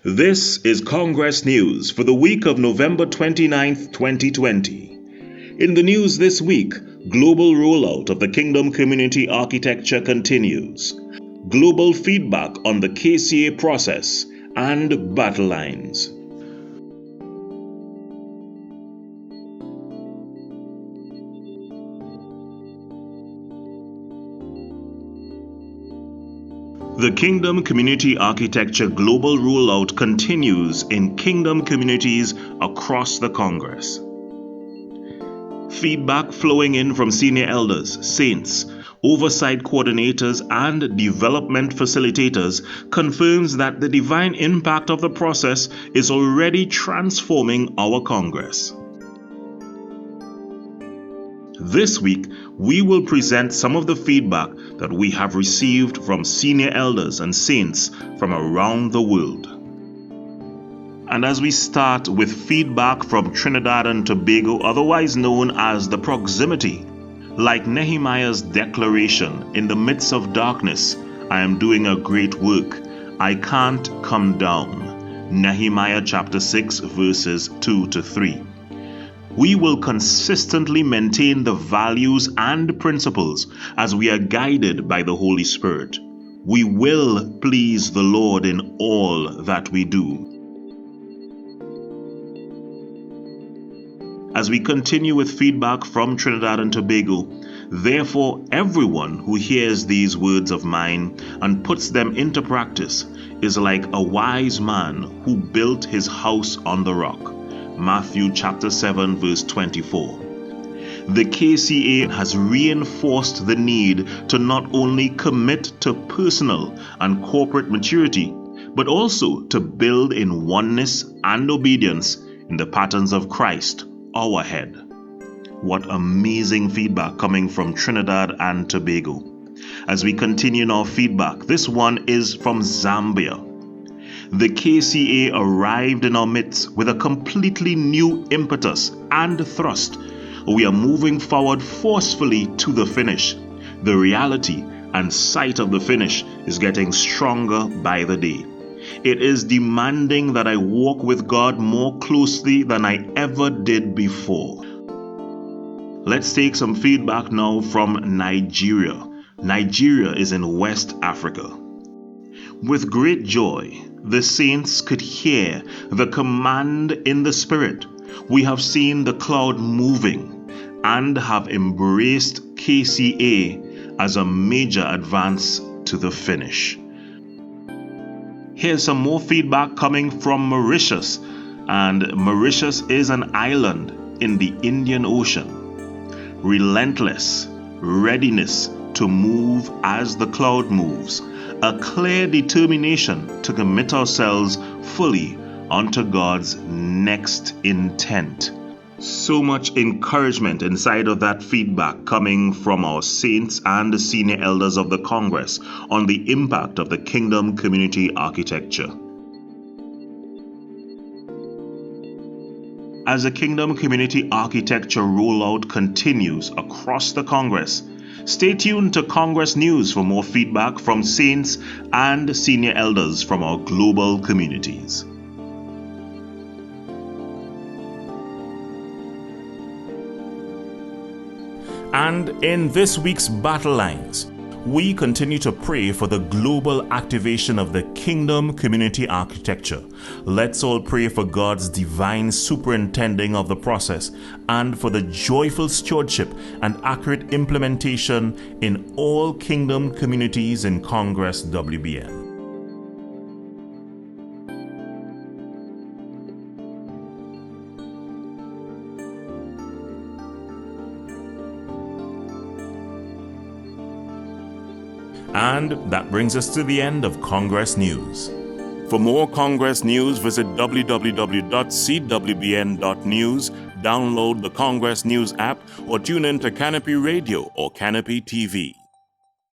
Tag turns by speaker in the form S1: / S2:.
S1: This is Congress News for the week of November 29th, 2020. In the news this week, global rollout of the Kingdom Community Architecture continues. Global feedback on the KCA process and battle lines. The Kingdom Community Architecture global rollout continues in Kingdom communities across the Congress. Feedback flowing in from senior elders, saints, oversight coordinators, and development facilitators confirms that the divine impact of the process is already transforming our Congress. This week, we will present some of the feedback that we have received from senior elders and saints from around the world. And as we start with feedback from Trinidad and Tobago, otherwise known as the proximity, like Nehemiah's declaration, "In the midst of darkness, I am doing a great work. I can't come down." Nehemiah chapter 6 verses 2 to 3. We will consistently maintain the values and principles as we are guided by the Holy Spirit. We will please the Lord in all that we do. As we continue with feedback from Trinidad and Tobago, therefore everyone who hears these words of mine and puts them into practice is like a wise man who built his house on the rock. Matthew chapter 7 verse 24. The KCA has reinforced the need to not only commit to personal and corporate maturity, but also to build in oneness and obedience in the patterns of Christ, our head. What amazing feedback coming from Trinidad and Tobago. As we continue in our feedback, this one is from Zambia. The KCA arrived in our midst with a completely new impetus and thrust. We are moving forward forcefully to the finish. The reality and sight of the finish is getting stronger by the day. It is demanding that I walk with God more closely than I ever did before. Let's take some feedback now from Nigeria. Nigeria is in West Africa. With great joy, the saints could hear the command in the Spirit. We have seen the cloud moving and have embraced KCA as a major advance to the finish. Here's some more feedback coming from Mauritius, and Mauritius is an island in the Indian Ocean. Relentless readiness to move as the cloud moves. A clear determination to commit ourselves fully unto God's next intent. So much encouragement inside of that feedback coming from our saints and the senior elders of the Congress on the impact of the Kingdom Community Architecture. As the Kingdom Community Architecture rollout continues across the Congress, stay tuned to Congress News for more feedback from saints and senior elders from our global communities. And in this week's Battle Lines, we continue to pray for the global activation of the Kingdom Community Architecture. Let's all pray for God's divine superintending of the process and for the joyful stewardship and accurate implementation in all Kingdom communities in Congress WBN. And that brings us to the end of Congress News. For more Congress News, visit www.cwbn.news, download the Congress News app, or tune in to Canopy Radio or Canopy TV.